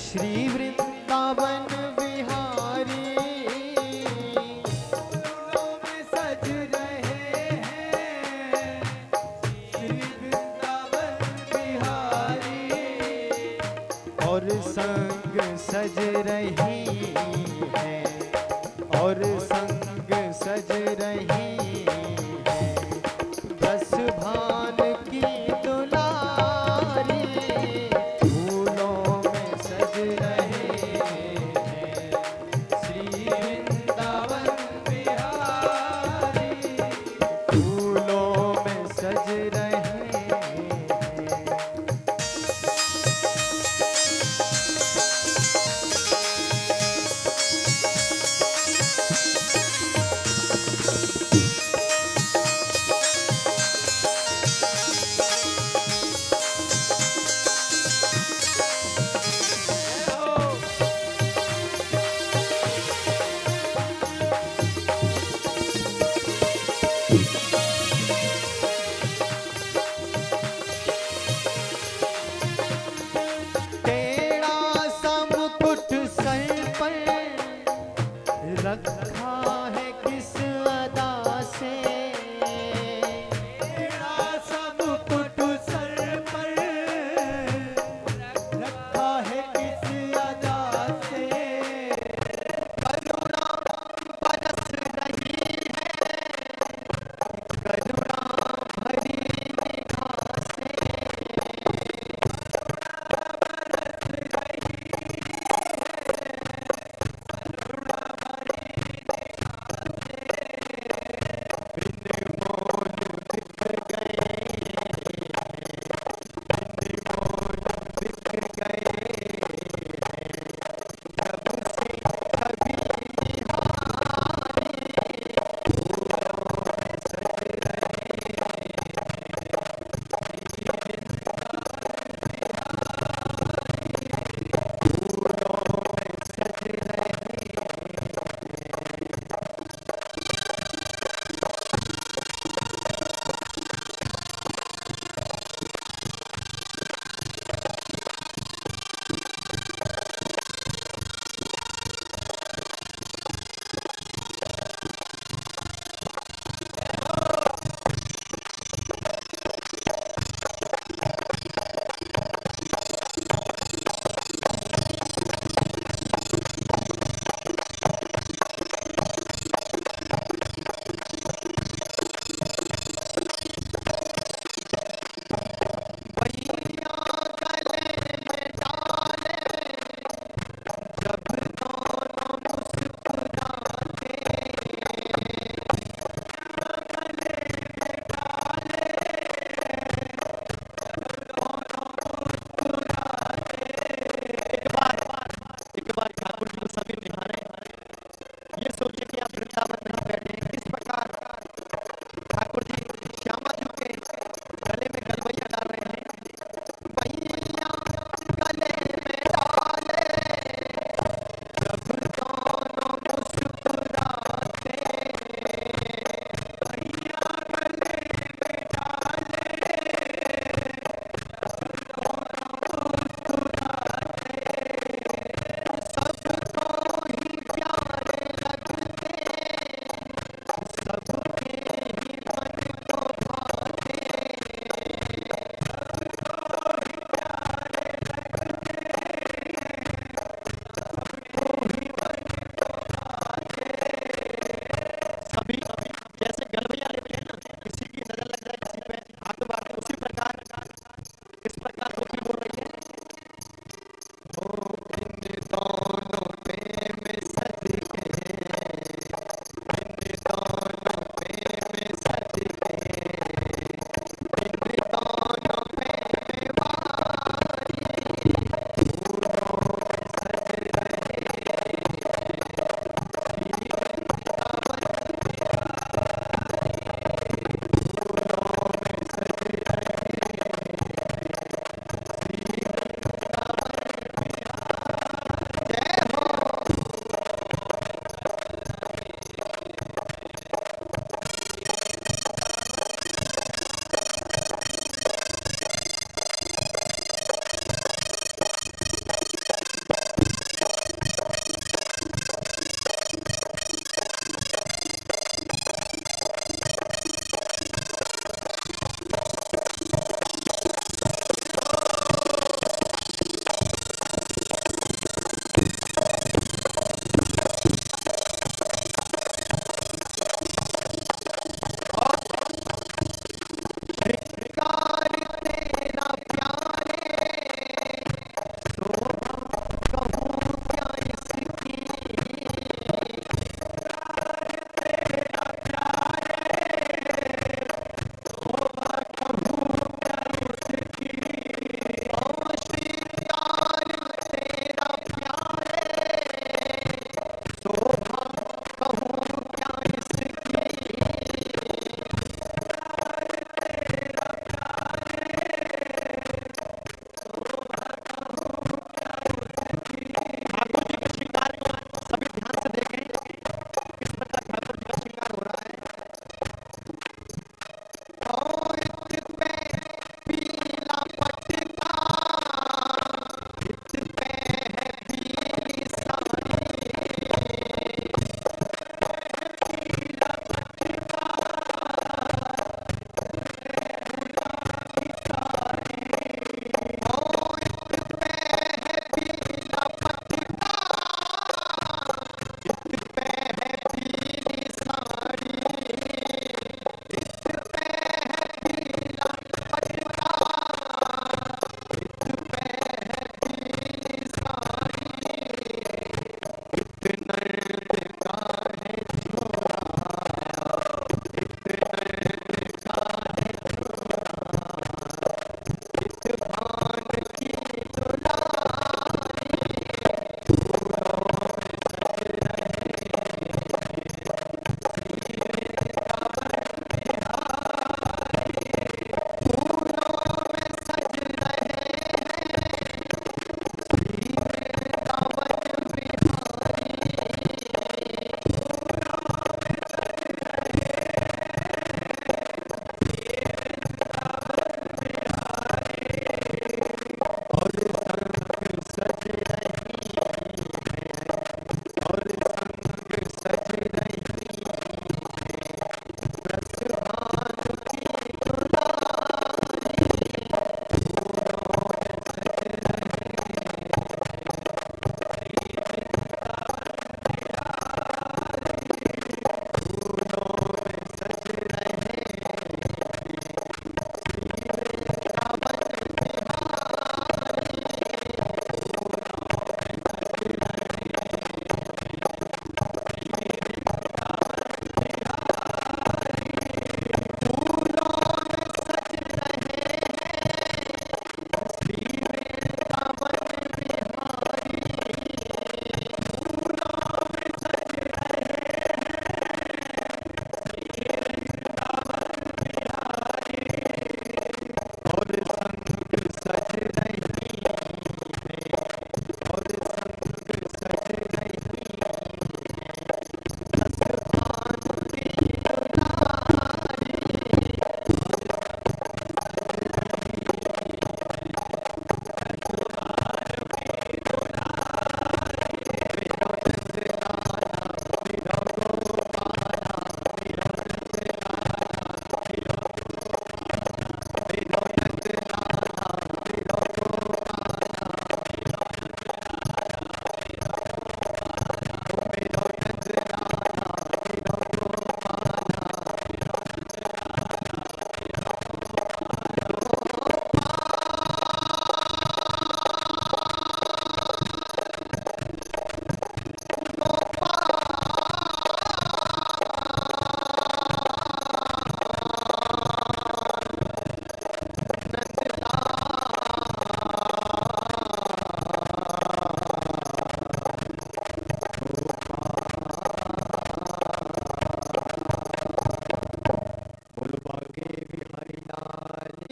श्री वृंदावन बिहारी फूलों में सज रहे हैं श्री वृंदावन बिहारी। और संग सज रही है, और संग सज रही है, दस भान की दुलारी। फूलों में सज रहे हैं श्री वृंदावन बिहारी। फूलों में सज रहे हैं।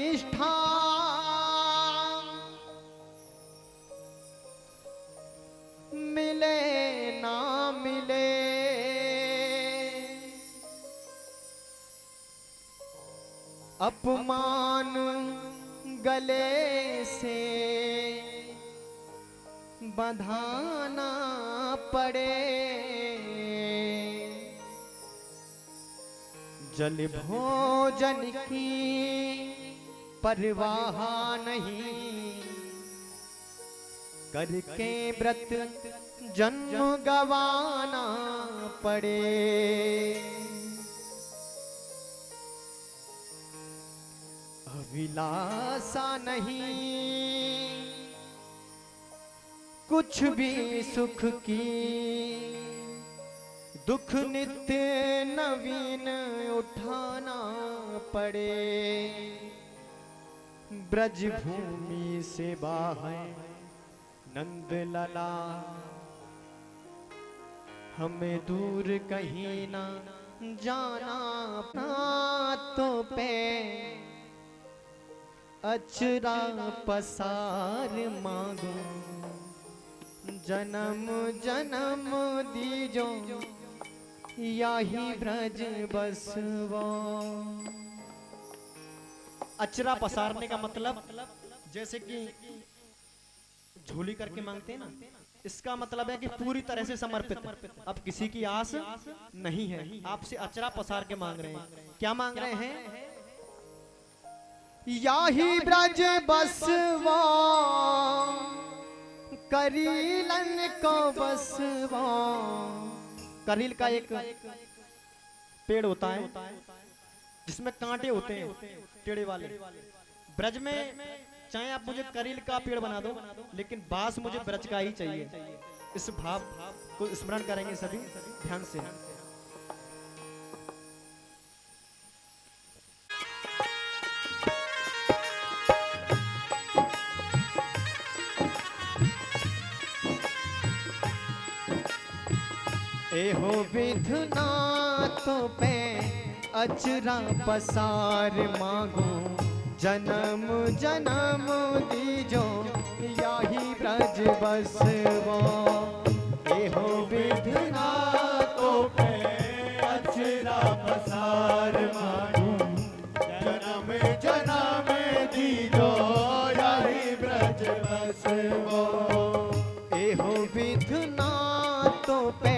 निष्ठा मिले ना मिले, अपमान गले से बंधाना पड़े, जल भोजन की परवाह नहीं, करके व्रत जन्म गवाना पड़े। अभिलाषा नहीं कुछ भी सुख की, दुख नित्य नवीन उठाना पड़े। ब्रज भूमि से बाहर नंद लला, हमें दूर कहीं ना जाना, तो पे अचरा पसार मांगो, जन्म जन्म दीजो याही ब्रज बसवा। अचरा पसारने का मतलब जैसे कि झोली करके मांगते हैं ना, इसका मतलब है कि पूरी तरह से समर्पित, अब किसी की आस नहीं है, आपसे अचरा पसार के मांग रहे हैं। क्या मांग रहे हैं? याही ब्रज बसवा, करीलन को बसवा। करील का एक पेड़ होता है जिसमें कांटे होते हैं टेढ़े वाले। ब्रज में चाहे आप मुझे करील का पेड़ बना दो, लेकिन बांस मुझे ब्रज का ही चाहिए। इस भाव को स्मरण करेंगे सभी ध्यान से। एहो विधुना तो पे अचरा पसार मांगो, जन्म जन्म दीजो याही ब्रज बसवा। एहो विधुना तो पे अचरा पसार मांगो, जन्म जन्म दीजो याही ब्रज बसवा। एहो विधुना तो पे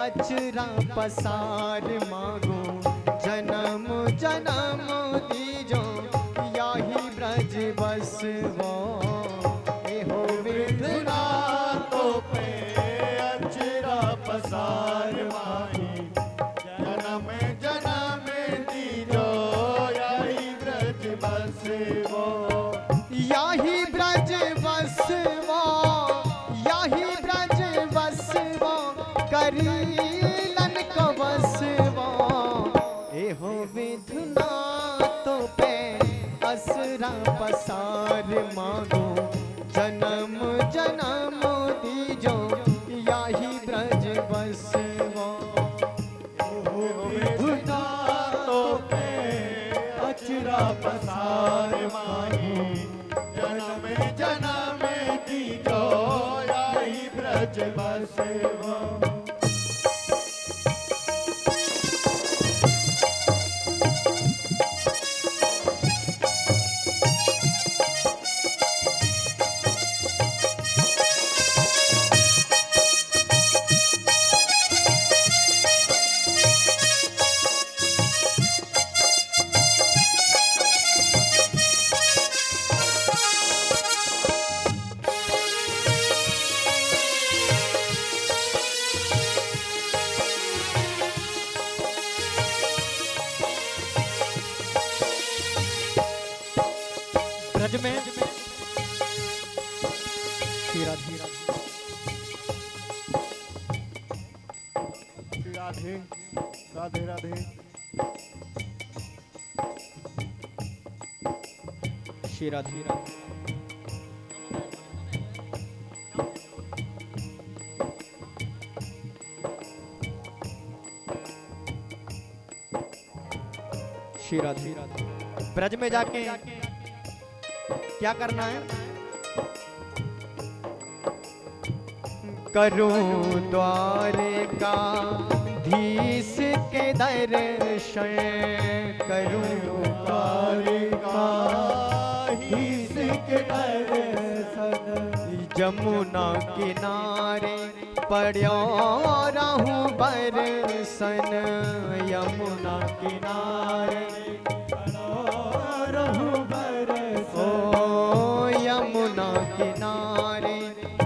अचरा पसार मांगो, जन्म जन्म दीजो याही ब्रज बसवा। एहो विधुना तो पे अचरा पसार मांगो, जन्म जन्म दीजो याही ब्रज बसवा। याही ब्रज बसवा, याही ब्रज बसवा, करीलन को बसवा। एहो विधुना तो पे असरा पसार मांगो, जन्म जन्म दीजो याही ब्रज बसवा। एहो विधुना तो पे अचरा पसार मांगो, जन्म जन्म दीजो याही ब्रज बसवा। ब्रज में श्री राधे राधे राधे राधे श्री राधे श्री राधे। ब्रज में जाके क्या करना है? करूं द्वारिका धीस के दर्शन, करूं द्वारिका धीस के दर्शन, यमुना किनारे पड़ो रहूं बरसन, यमुना किनारे रहूं बरसन, ओ यमुना किनारे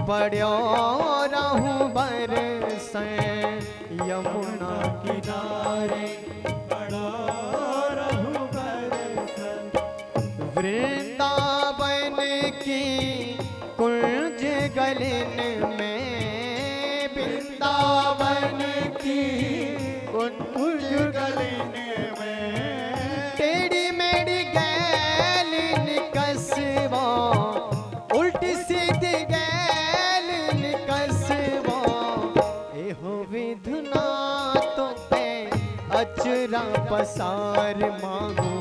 पड़ो रहूं बरसन, यमुना किनारे रहूं बरसन, वृंदावन की कुंज गलन में, वृंदावन की कुंज गलन में, टेढ़ी मेढ़ी गैलिन कसवा, उल्टी सीधी गैलिन कसवा, एहो विधुना तो पे अचरा पसार मांगो,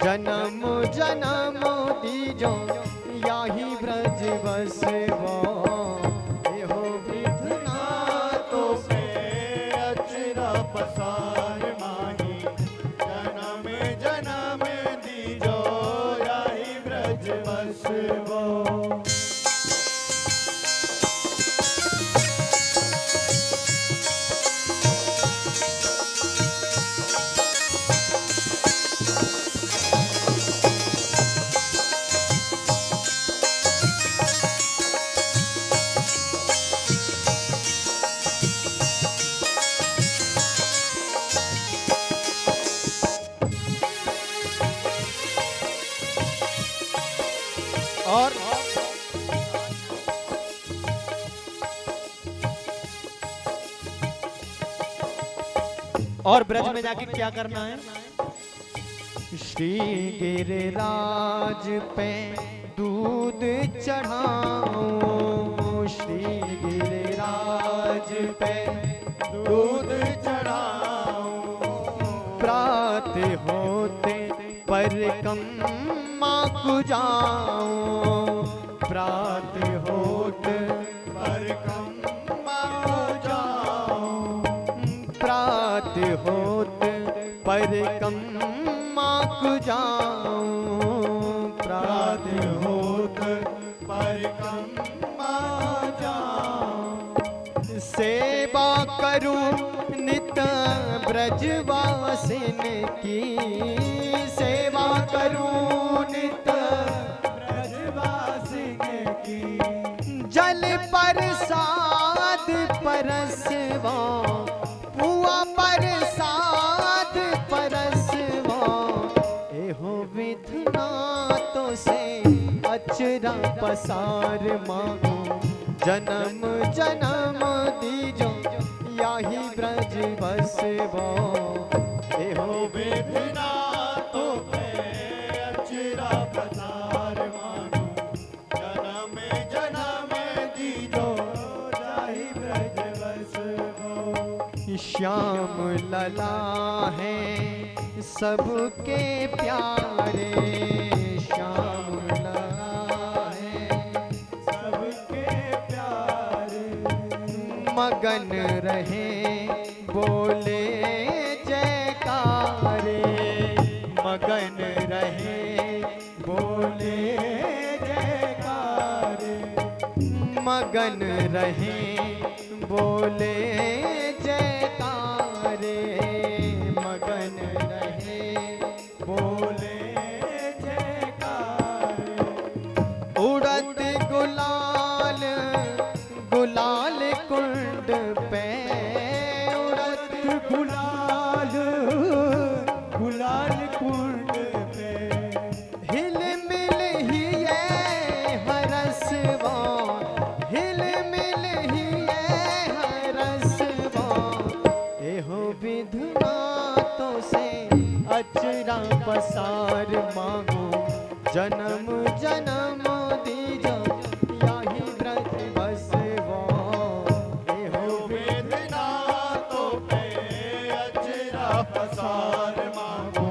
जन्म जन्म दीजो याही ब्रज बसवा, एहो विधुना तो से अचरा पसार माही, जन्म जन्म दीजो याही ब्रज बसवो। और ब्रज में जाके क्या करना है? श्री गिरिराज पे दूध चढ़ाऊं, श्री गिरिराज पे दूध चढ़ाऊं, प्रात होते परिक्रमा को जाऊं, प्रात होते परिक्रमा को जाऊं, प्रात होते परिक्रमा को जाऊं, प्रात प्रात होत परिक्रमा जाऊं, सेवा करूं नित ब्रजवासिन की, सेवा करूं नित ब्रजवासिन की, जल प्रसाद परसवा, पुआ प्रसाद परसवा, एहो विधना तो से अचरा पसार मांगो, जन्म जन्म दीजो याही ब्रज बसवा, एहो विधना तो पे अचरा पसार मानो, जन्म जन्म दीजो जाहि ब्रज बसवो। श्याम लला है सबके प्यारे, श्याम लला है सबके प्यारे, मगन रहे बोले जयकारे, मगन रहे बोले जयकारे, मगन रहे बोले जयकारे, मगन रहे बोले जयकारे, उड़त गुलाल गुलाल कुंड पे, उड़त गुलाल गुलाल कुंड पे, हिल मिल ही हरसवा, हिल मिल ही हरसवा, एहो विधना तो से अचरा पसार मांगो, जन्म जन्म दीजो याही ब्रज बसवा, एहो वेदना तो पे अचरा पसार मांगो,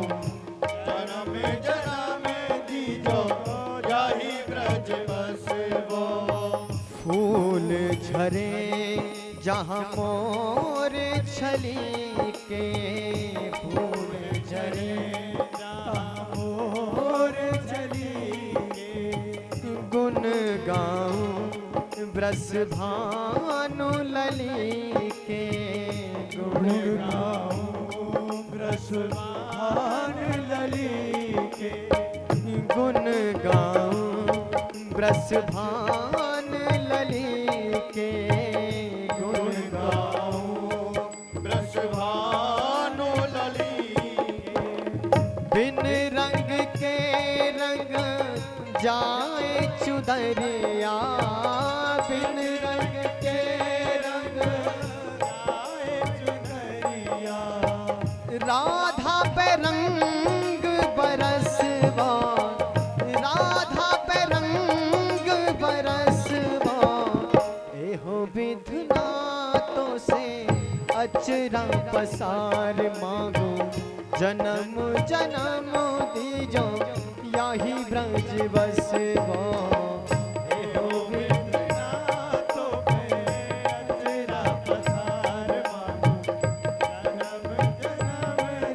जन्म जन्म दीजो जाहि झरे जहाँ मोर छली के फूल झरे मोर चली गुण गाऊं ब्रस भानु लली के गुण गाऊं ब्रसवान लली के गुण गाऊं ब्रस भान लली के गुण गाऊं ब्रसवान लली बिन रंग के रंग जाए चुदरिया बिन रंग के रंग आए चुनरिया राधा पे रंग बरसवा राधा पे रंग बरसवा एहो विधना तो से अचरा पसार मांगो जन्म जन्म दीजो याही ब्रज बसवा एहो बिना तो मैं अचरा पसार मांगू जन्म जन्म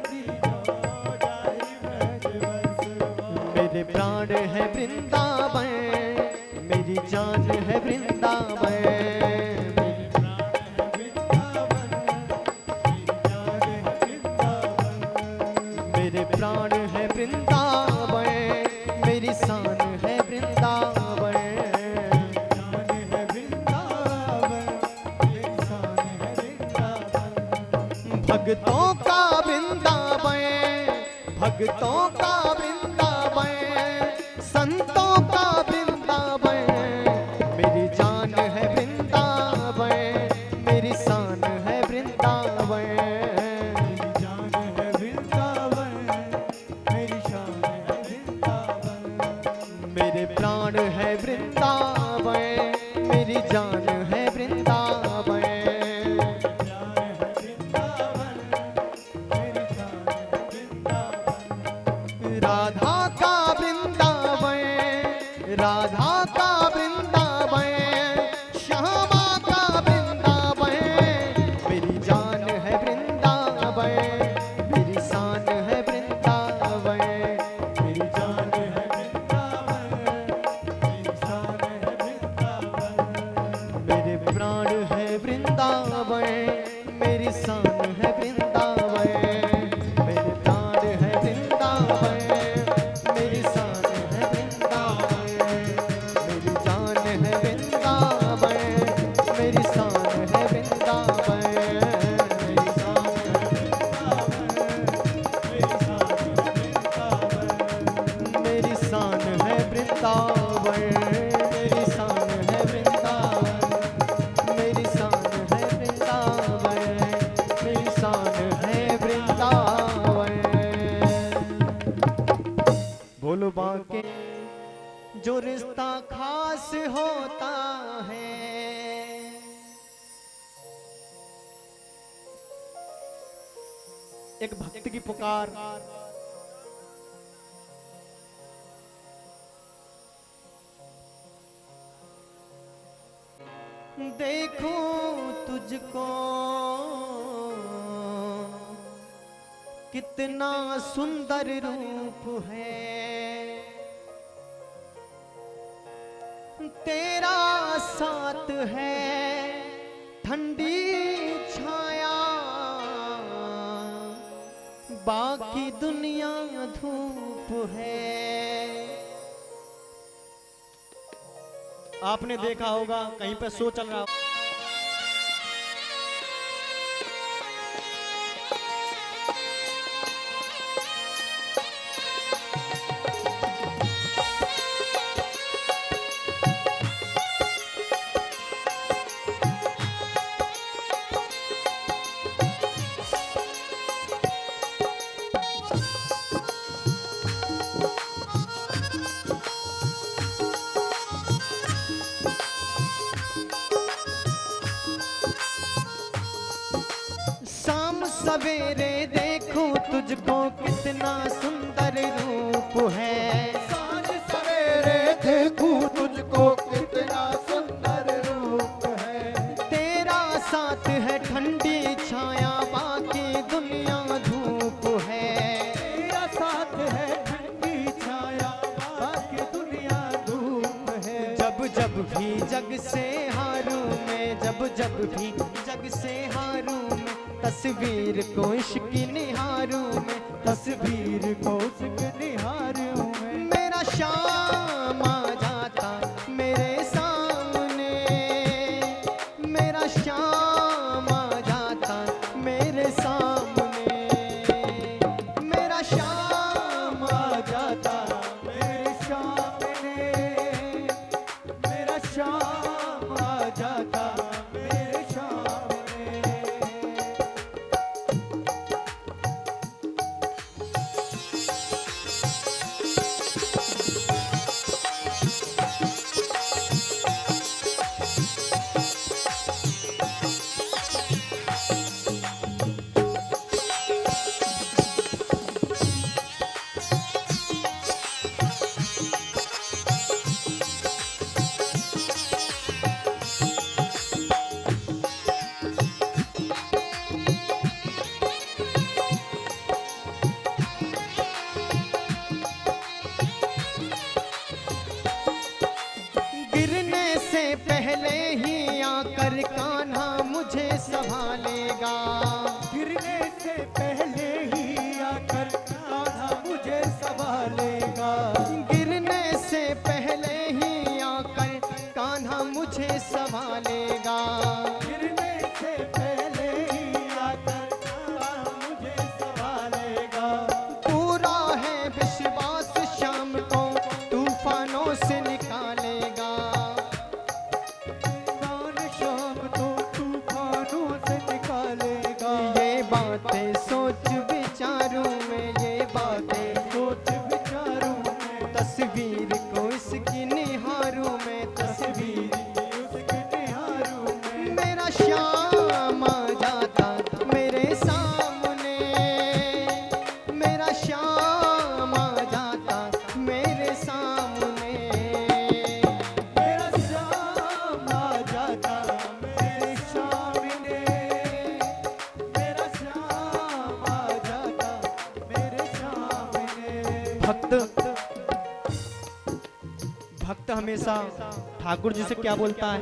दीजो जाहि ब्रज बसवा मेरे प्राण है वृंदावन मेरी जान है वृंदावन मेरे प्राण है वृंदावन मेरी शान है वृंदावन भक्तों का वृंदावन भक्तों का वृंदावन संतों का वृंदावन मेरी जान है वृंदावन मेरी शान है वृंदावन मेरे प्राण है वृंदावन मेरी जान है वृंदावन राधा का वृंदावन राधा का वृंदावन श्यामा का वृंदावन मेरी जान है वृंदावन मेरी शान है वृंदावन मेरी जान है वृंदावन मेरी शान है वृंदावन मेरे प्राण है वृंदावन मेरी शान है वृंदावन मेरे प्राण है वृंदावन मेरी शान है वृंदावन मेरी जान है वृंदावन मेरी शान है वृंदावन मेरी शान है मेरी शान है वृंदावन मेरी शान है वृंदावन मेरी शान है वृंदावन मेरी शान है वृंदावन बोलो बाके जो रिश्ता खास होता है एक भक्त की पुकार देखूं तुझको कितना सुंदर रूप है तेरा साथ है ठंडी छाया बाकी दुनिया धूप है। आपने देखा होगा कहीं पे शो चल रहा शाम सवेरे देखूं तुझको कितना सुंदर रूप है। सांझ सवेरे देखूं तुझको कितना सुंदर रूप है। साथ है ठंडी छाया, बाकी दुनिया धूप है। तेरा साथ है ठंडी छाया, बाकी दुनिया धूप है। जब जब भी जग से हारूं मैं, जब जब भी जग से हारूं मैं, तस्वीर को इश्क निहारूं मैं, तस्वीर को उसके निहारूं मैं। मेरा शाम आ जाता मेरे सामने, मेरा शाम आ जाता मेरे सामने, मेरा शाम आ जाता मेरे सामने, मेरा शाम आ जाता मेरे सामने। गिरने से पहले ही आकर कान्हा मुझे संभालेगा, गिरने से पहले ही आकर कान्हा मुझे संभालेगा। गिरने से पहले ही आकर कान्हा मुझे संभालेगा। गिरने से पहले ही आकर कान्हा मुझे संभालेगा। पूरा है विश्वास शाम को तूफानों से निकालेगा, कौन शाम तो तूफानों से निकालेगा। ये बातें सोच विचारूं मैं, ये बातें सोच विचारूं मैं, तस्वीर को इसकी निहारूं मैं, तस्वीर उसके निहारूं मैं। मेरा शाम आ जाता मेरे सामने, मेरा शाम आ जाता मेरे सामने, मेरा शाम आ जाता मेरे सामने, मेरा शाम आ जाता मेरे सामने। भक्त हमेशा ठाकुर जी से क्या बोलता है,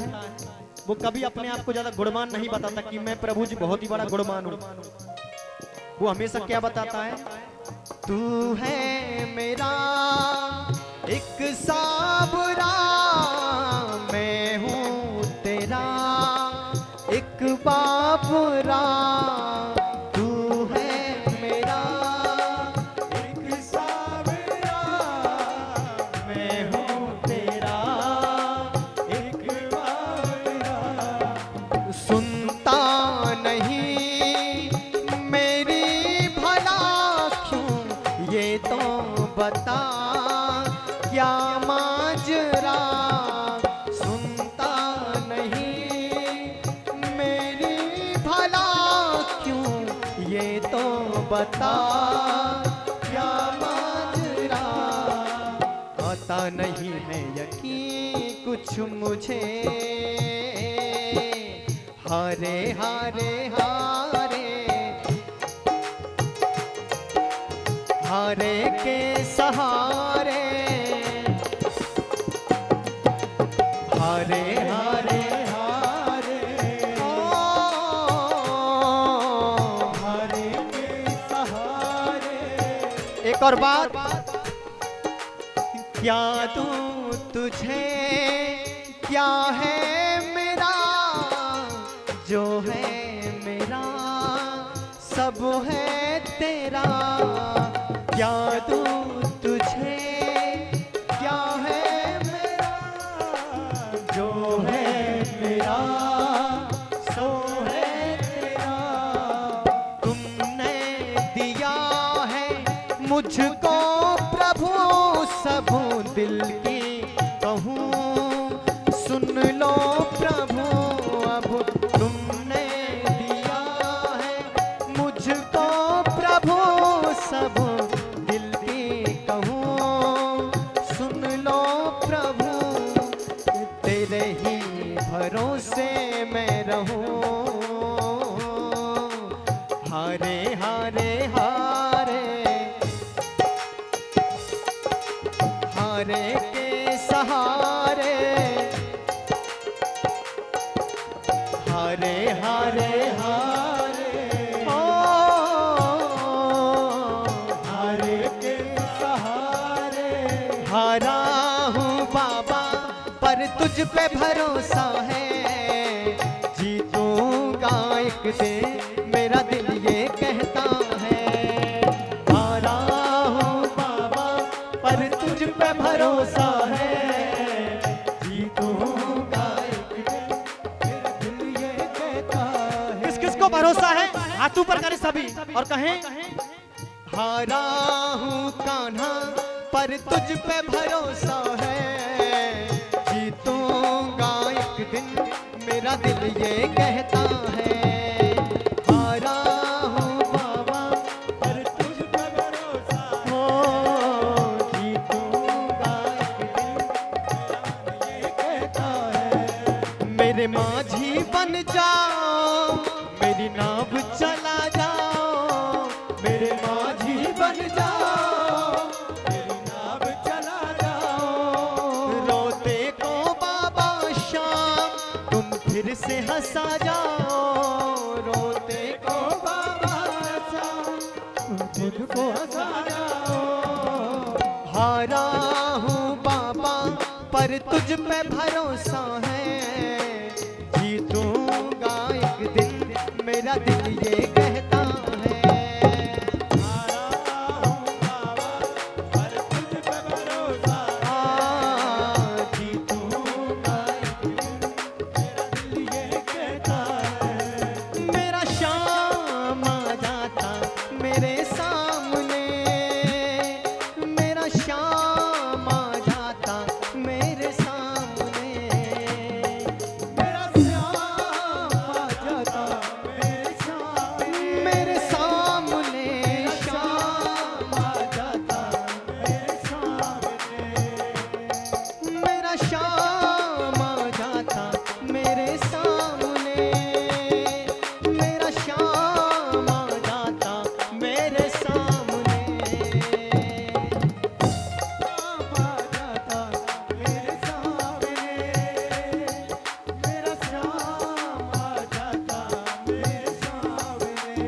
वो कभी अपने आप को ज्यादा गुणवान नहीं बताता कि मैं प्रभु जी बहुत ही बड़ा गुणवान हूँ। वो हमेशा क्या बताता है, तू है मेरा एक साबरा, मैं हूँ तेरा एक बाबरा, तू है मेरा एक सावरा, मैं हूँ तेरा एक बावरा। सुनता नहीं मेरी भला क्यों, ये तो बता क्या माजरा, सुनता नहीं मेरी भला क्यों, ये तो बता क्या माजरा। आता नहीं है यकीन कुछ मुझे, हारे हारे हारे, हारे के सहारे, हारे हारे हारे, हारे के सहारे। एक और बात, क्या दूं तुझे, क्या है मेरा, जो है मेरा सब है तेरा। क्या दूं तुझे, क्या है मेरा, जो है मेरा सो है तेरा। तुमने दिया है मुझको प्रभु सब दिल की कहूँ, सुन लो प्रभु अब तुमने दिया है मुझको प्रभु सब दिल की कहूँ, सुन लो प्रभु तेरे ही भरोसे मैं रहूं। हारे हारे हारे ओ हारे के सहारे हारा हूँ बाबा पर तुझ पे भरोसा है, जीतूंगा एक दिन मेरा दिल ये कहता है। हारा हूँ बाबा पर तुझ पे भरोसा है, जीतूंगा एक दिन मेरा दिल ये कहता है। किस किस को भरोसा है? हाथ ऊपर करें सभी और कहें हारा हूँ कान्हा पर तुझ पे भरोसा है, जीतूंगा एक दिन मेरा दिल ये कहता है। हारा हूँ बाबा पर तुझ पे भरोसा हो, जीतूंगा एक दिन ये कहता है। मेरे माझी बन जाओ, मेरी नाव चला जाओ, मेरे माझी बन जाओ, मेरी नाव चला जाओ। रोते को बाबा शाम तुम फिर से हंसा जाओ, रोते को बाबा शाम तुझको हंसा जाओ। हारा हूँ बाबा पर तुझ पे भरोसा है, जीतूंगा एक दिन मेरा दिल ये कहता है। हारा हूँ बाबा पर तुझ पे भरोसा जीतूंगा एक दिन दिल ये कहता है। मेरा शाम आ जाता मेरे सामने, मेरा शाम आ जाता मेरे सामने, मेरा श्याम आ जाता मेरे सामने। मेरे सामने शाम आ जाता मेरे सामने। मेरा शाम आ जाता मेरे सामने, मेरा शाम आ जाता मेरे सामने। श्याम आ जाता मेरे सामने। मेरा श्याम आ जाता मेरे सामने।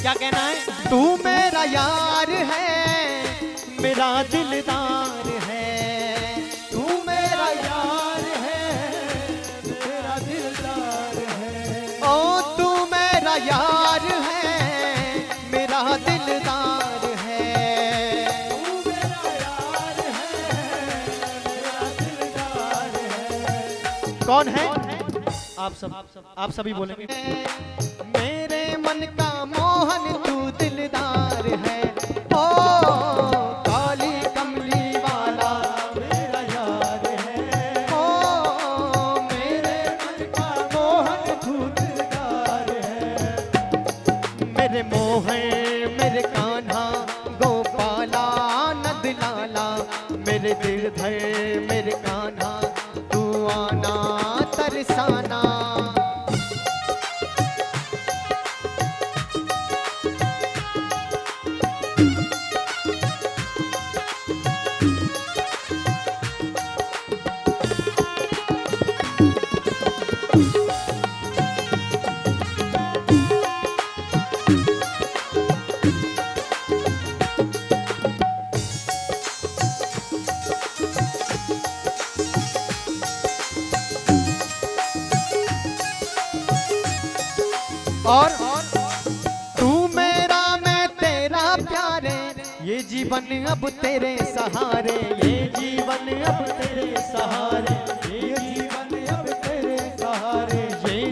क्या कहना है? तू मेरा यार है, मेरा दिलदार है, तू मेरा यार है, मेरा दिलदार है। ओ तू मेरा यार है, मेरा दिलदार है। तू मेरा यार है, मेरा दिलदार है। कौन है? आप सभी बोलेंगे। मेरे मन का मोहन तू दिलदार है, ओ काली कमली वाला मेरा यार है। ओ मेरे मन का मोहन तू दिलदार है। मेरे मोहन मेरे कान्हा गोपाला नंद लाला, मेरे गिरधर मेरे कान्हा तू आना तरसाना। और तू मेरा मैं तेरा प्यारे, ये जीवन अब तेरे सहारे, ये जीवन अब तेरे सहारे, ये जीवन अब तेरे सहारे। ये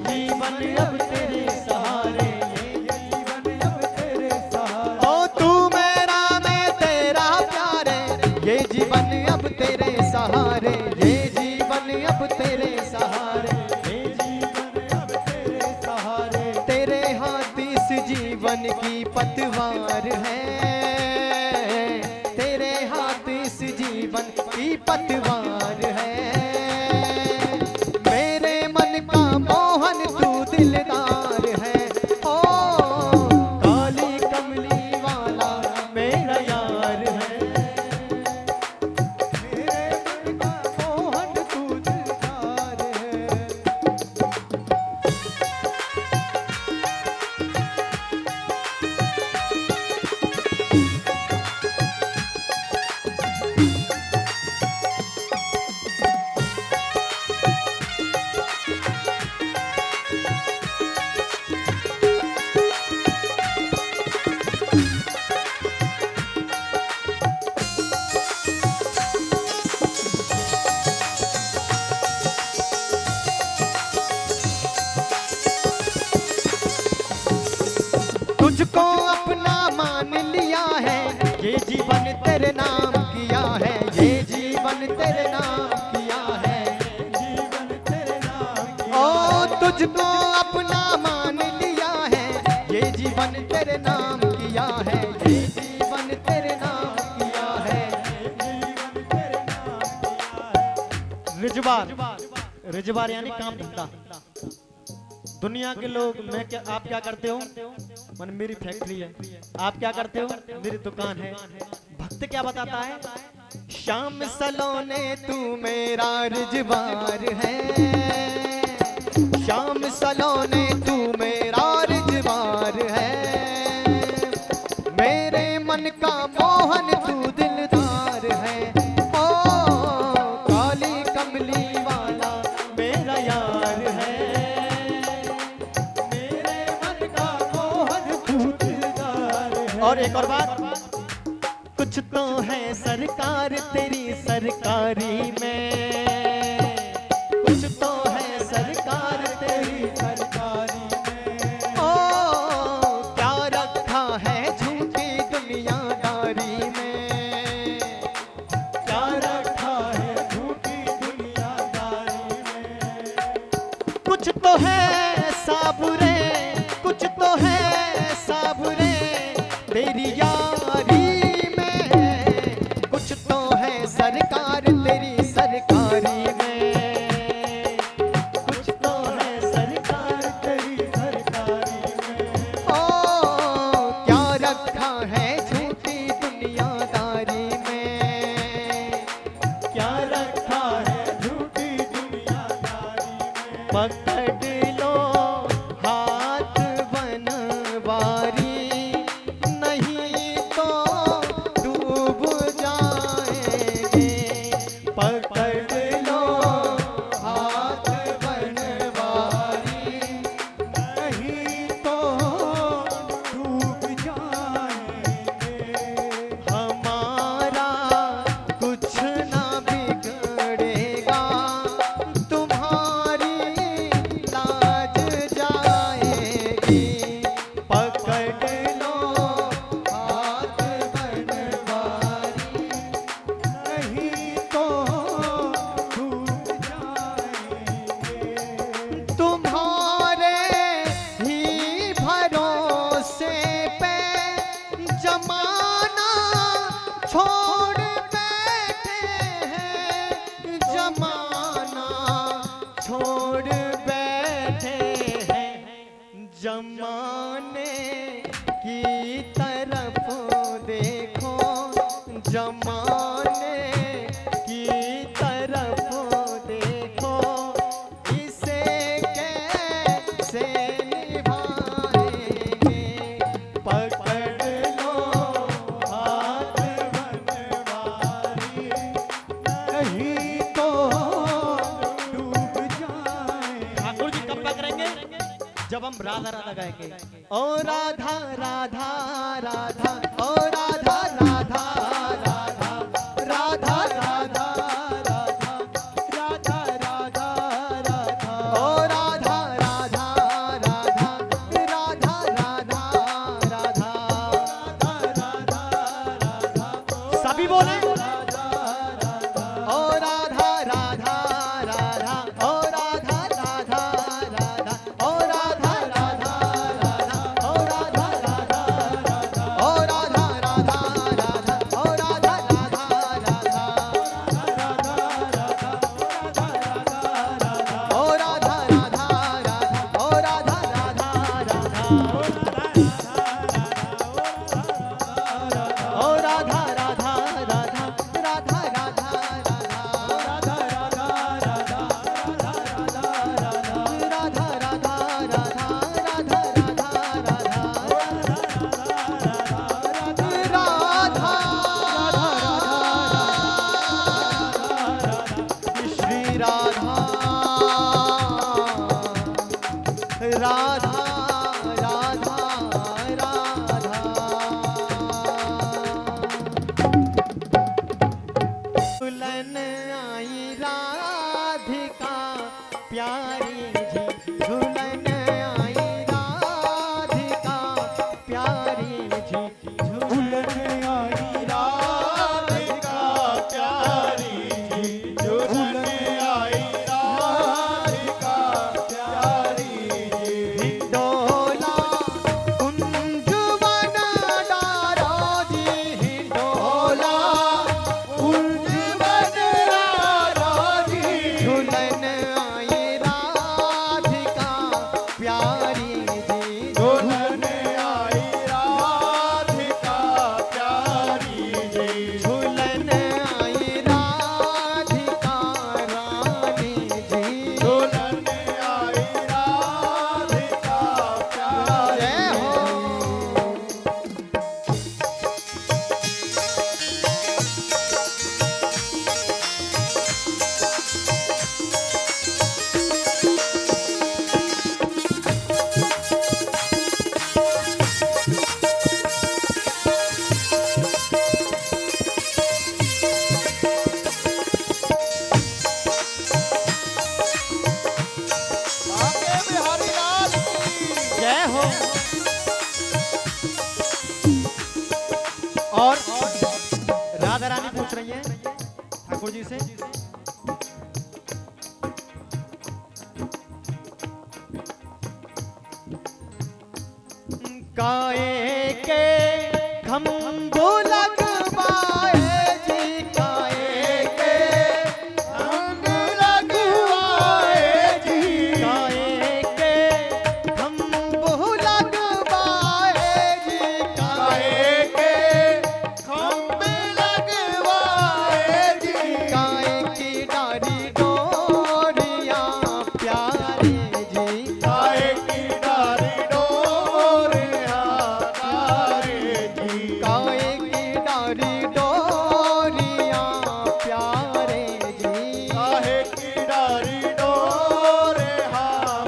अब तेरे सहारे, ये जीवन अब तेरे सहारे। ओ तू मेरा मैं तेरा प्यारे, ये जीवन अब तेरे सहारे, ये जीवन अब तेरे सहारे, ये जीवन अब तेरे सहारे। तेरे हाथ इस जीवन की पतवार है, तेरे हाथ इस जीवन की पतवार है। मेरे मन का मोहन तू दिलदार है, ओ काली कमली वाला मेरा यार है। मेरे मन का मोहन तू दिलदार है। तुझको अपना मान लिया है, ये जीवन तेरे नाम किया है, ये जीवन तेरे नाम किया है। जीवन तेरे नाम ओ तुझको अपना मान लिया है, ये जीवन तेरे नाम किया है, ये जीवन तेरे नाम किया है। जीवन तेरे नाम किया है। रिजवार, रिजवार यानी काम धंधा। दुनिया के लोग मैं क्या, आप क्या करते हो? मन मेरी फैक्ट्री है। आप क्या करते हो? मेरी दुकान है। भक्त क्या बताता है? शाम सलोने तू मेरा रिजवार है, शाम सलोने तू मेरा रिजवार है। मेरे मन का मोहन तू दिलदार है, ओ काली कमली वाला मेरा यार है। मेरे मन का मोहन तू दिलदार है। और एक और बात, कुछ तो है सरकार तेरी सरकारी में, कुछ तो है सरकार तेरी सरकारी में। ओ क्या रखा है झूठी दुनियादारी में, क्या रखा है झूठी दुनियादारी में। कुछ तो है साबुरे, कुछ तो है साबुरे तेरी यारी में, कुछ तो है सरकार तेरी सरकारी में, कुछ तो है सरकार तेरी सरकारी में। ओ क्या रखा है झूठी दुनियादारी में, क्या रखा है झूठी दुनियादारी में। पकड़ लो हाथ बनवारी, नहीं तो डूब जाएंगे। पकड़ लो हाथ बनवारी, नहीं तो डूब जाएंगे। हमारा कुछ ना बिगड़ेगा, तुम्हारी लाज जाएगी। पकड़ लो हाथ बनवारी, नहीं तो डूब जाएंगे। तुम्हारे ही भरोसे पे जमाना छोड़ बैठे हैं, जमाना छोड़ बैठे हैं। जमाने की तरफ देखो, जमाने की तरफ देखो, इसे कैसे निभाएंगे। पकड़ लो हाथ बनवारी, नहीं तो डूब जाएंगे। ठाकुर जी कब पकड़ेंगे? जब हम राधा राधा गाएंगे। ओ राधा राधा राधा, ओ राधा राधा राधा, राधा राधा राधा, राधा राधा राधा। ओ राधा राधा राधा राधा राधा। दुल्हन आई राधिका प्यारी जी, दुल्हन आई राधिका प्यारी जी, दुल्हन आई राधिका प्यारी जी, दुल्हन आई राधिका प्यारी जी। हिंडोला कुंजवन डारा जी, हिंडोला कुंजवन डारा जी, दुल्हन आई राधिका प्यारी जी, दुल्हन आई राधिका प्यारी जी, दुल्हन आई राधिका रानी जी। दुल्हन आई राधिका प्यारी जय हो। आगे बिहारी लाल की जय हो। और राधा रानी पूछ रही है ठाकुर जी से, काए के खम्भो लगवाए जी, काए के रंग लगवाए जी, काए के खम्भो लगवाए जी, काए के खंभ लगवाए जी, काए की डारी डोरिया प्यारे जी, काए की डारी डोरिया तारे जी, काए की डारी डोरिया प्यारे जी। काहे की डारी डोरिया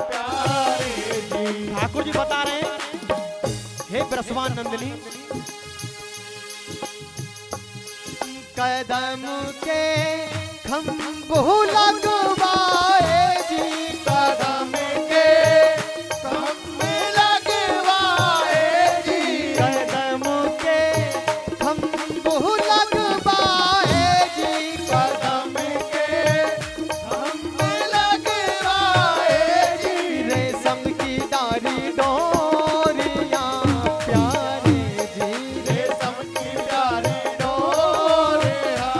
प्यारे जी। ठाकुर जी बता रहे हैं, हे ब्रसवान नंदिनी, कदम के खम्भो लगवाए जी, कदम के खंभ लगवाए जी, कदम के खम्भो लगवाए जी, कदम के खंभ लगवाए जी, रेशम की डारी डोरिया प्यारे जी, रेशम की प्यारी डोरिया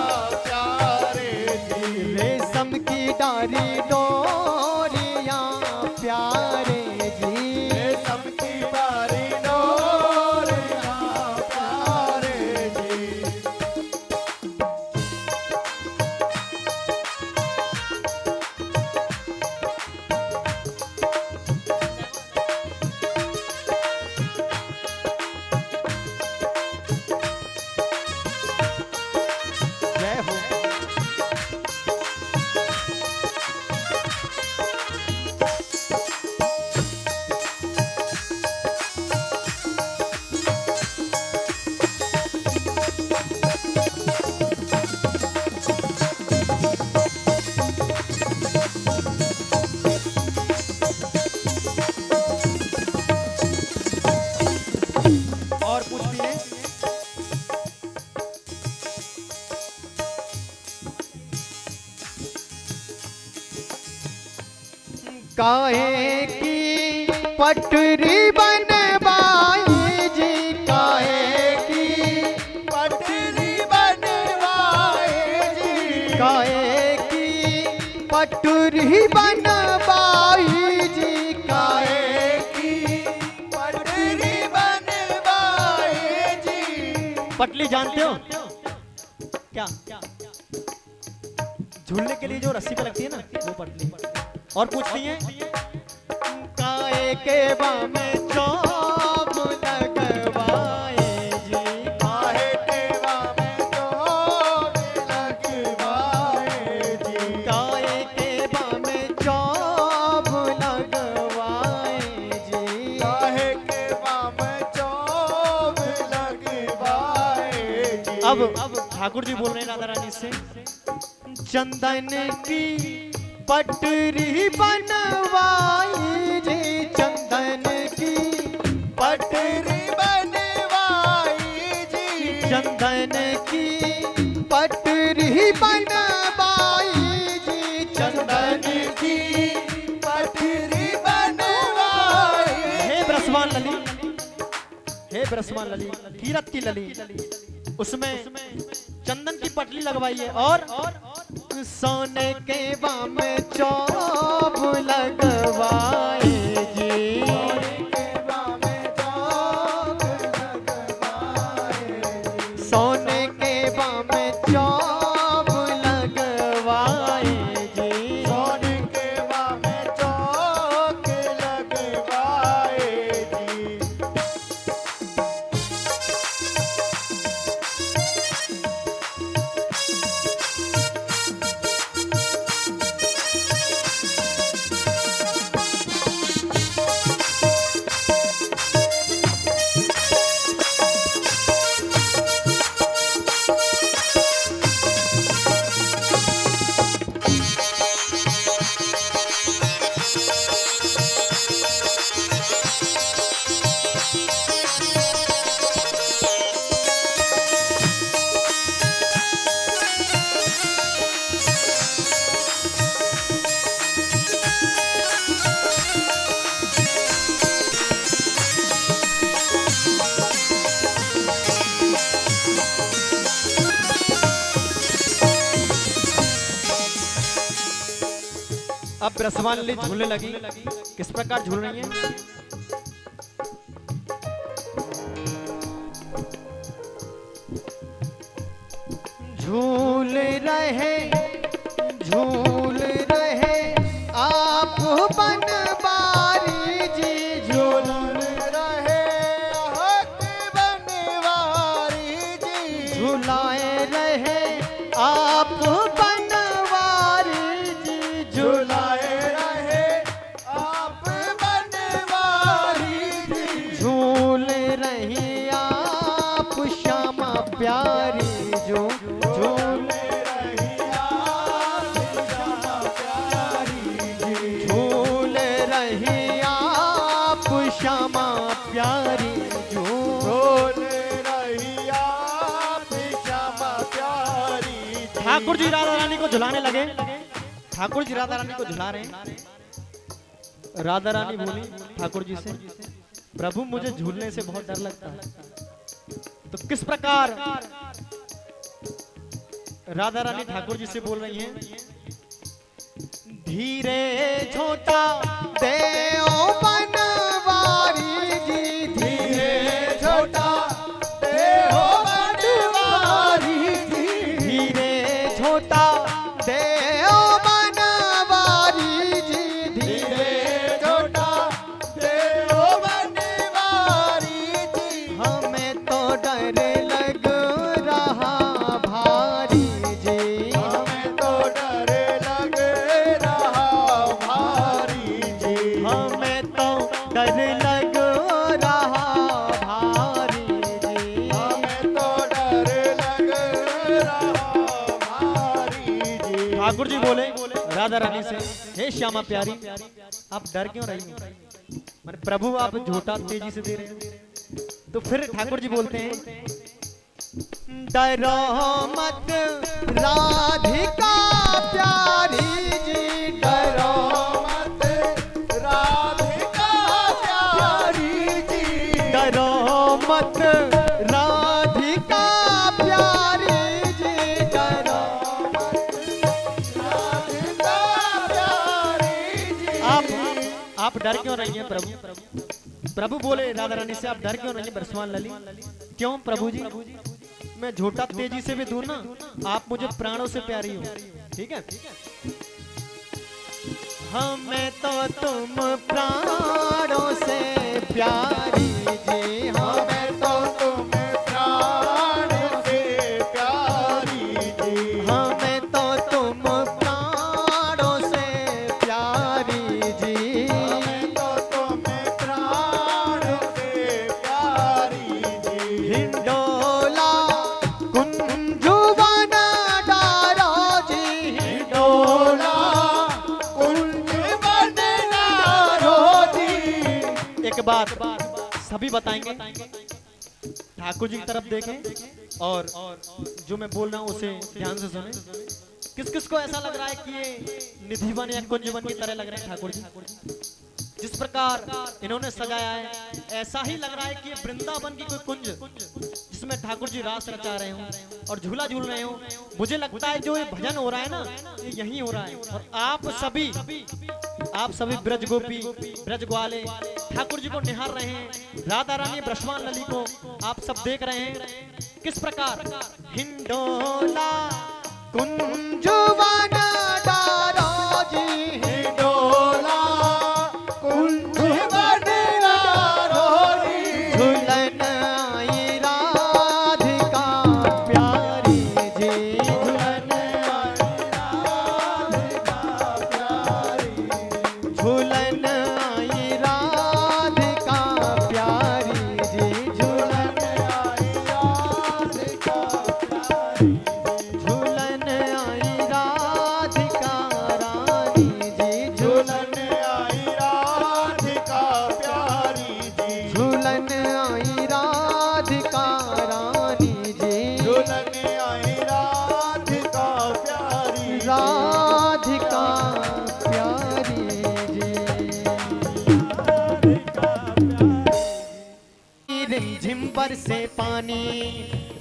प्यारे जी, रेशम की डारी डोरिया प्यारे जी। रेशम की प्यारी डोरिया प्यारे जी। जय हो। और पूछती है, काहे की पटरी बनवाई जी, काहे की पटरी बनवाए जी, काहे की पटरी बनवाई जी, काहे काहे की पटरी बनवाए जी। पटली जानते हो क्या? झूलने के लिए जो रस्सी पे लगती है ना, वो पटली। और पूछती है, काहे के बामे चौब लगवाए जी, काहे टेवा में चोट लगवाए जी, काहे के बामे चौब लगवाए अब ठाकुर जी बोल रहे हैं राधा रानी से, चंदन की पटरी बनवाई जी, चंदन की पटरी बनवाई जी, चंदन की पटरी बनवाई जी, चंदन की पटरी बनवाई। हे ब्रसवान लली, हे ब्रसवान लली, कीरत की लली, उसमें चंदन की पटली लगवाई है और सोने के बाम चौब लगवाए जी, सोने के बाम चौब लगवाए जी, सोने के बाम चौक लगवाए जी। अब रसवान लली झूलने लगी। किस प्रकार झूल रही है? झूल रहे आप बनवारी जी, झूल रहे हक बनवारी जी, झुलाए रहे आप बनवारी जी, झुलाए रहे आप बनवारी जी, झूल रही आप श्यामा प्यारी जो, झूल रही आप श्यामा प्यारी जी, झूल रही आप श्यामा प्यारी जो, झूल रही आप श्यामा प्यारी जी। ठाकुर जी राधा रानी को झुलाने लगे। ठाकुर जी राधा रानी को झुला रहे हैं। राधा रानी बोली ठाकुर जी से, प्रभु मुझे झूलने से बहुत डर लगता है। तो किस प्रकार राधा रानी ठाकुर जी से बोल रही हैं? धीरे झोटा देओ बनवारी जी, धीरे छोटा देहो बनवारी जी, धीरे झोटा देओ बनवारी जी, धीरे छोटा देहो बनवारी जी, हमें तो डर लग रहा भारी जी, हमें तो डर लग रहा भारी जी, हमें तो डर लग रहा भारी जी। हमें तो डर लग रहा भारी जी। ठाकुर जी बोले राधा रानी से, हे श्यामा प्यारी आप डर क्यों रही हो? मैंने प्रभु आप झूठा तेजी से दे रहे हैं। तो फिर ठाकुर जी बोलते हैं, डरो मत राधिका प्यारी जी, डरो मत राधिका प्यारी जी, डरो मत राधिका प्यारी जी, डरो राधिका प्यारी जी। आप डर क्यों रही हैं प्रभु? प्रभु बोले राधा रानी से, आप डर क्यों रही हैं ब्रसवान लली? क्यों प्रभु जी? मैं झूठा तेजी से भी दूर ना, आप मुझे प्राणों से प्यारी हो। ठीक है? हमें तो तुम प्राणों से प्यारी जी, हमें तो तुम प्राण से प्यारी जी, हमें तो तुम प्राणों से प्यारी जी, हमें तो तुम प्राण से प्यारी जी। हिंडोला कुंड एक बात सभी बताएंगे, ठाकुर जी की तरफ देखें और जो मैं बोल रहा हूँ उसे ध्यान से सुने। किस किस को ऐसा लग रहा है कि ये निधिवन या कुंजवन की तरह लग रहे हैं ठाकुर जी? जिस प्रकार इन्होंने सजाया है ऐसा ही लग रहा है कि ये वृंदावन की कोई कुंज जिसमें ठाकुर जी रास रचा रहे हो और झूला झूल रहे हो। मुझे लगता है जो ये भजन हो रहा है ना, ये यहीं हो रहा है। और आप सभी ब्रज गोपी ब्रज ग्वाले ठाकुर जी को निहार रहे हैं, राधा रानी ब्रजवान लली को आप सब देख रहे हैं किस प्रकार हिंडोला कुंजवन डारो जी, हिंडोला कुंजवन डारो जी, झूलन आई राधिका प्यारी जी, झूलन झूलन आई राधिका प्यारी जी, झूलन आई राधिका प्यारी, झूलन आई राधिका रानी जी, झूलन आई राधिका प्यारी जी, झूलन आई राधिका रानी जी, झूलन आई राधिका प्यारी, राधिका प्यारी जी। रिमझिम बरसे पानी,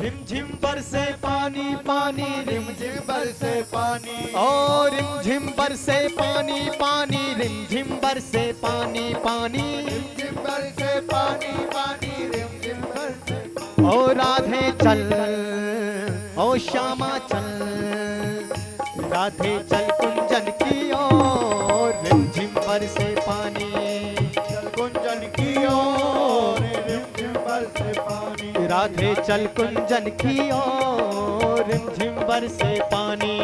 रिमझिम बरसे पानी, पानी रिमझिम बरसे पानी, ओ रिमझिम बरसे पानी, पानी रिमझिम बरसे पानी, पानी रिमझिम बरसे पानी, पानी रिमझिम बरसे, ओ राधे चल ओ श्यामा चल, राधे चल कुंजन की ओर, रिमझिम बरसे पानी, चल कुंजन की ओर, रिमझिम बरसे पानी, राधे चल कुंजन की ओर, रिमझिम बरसे पानी,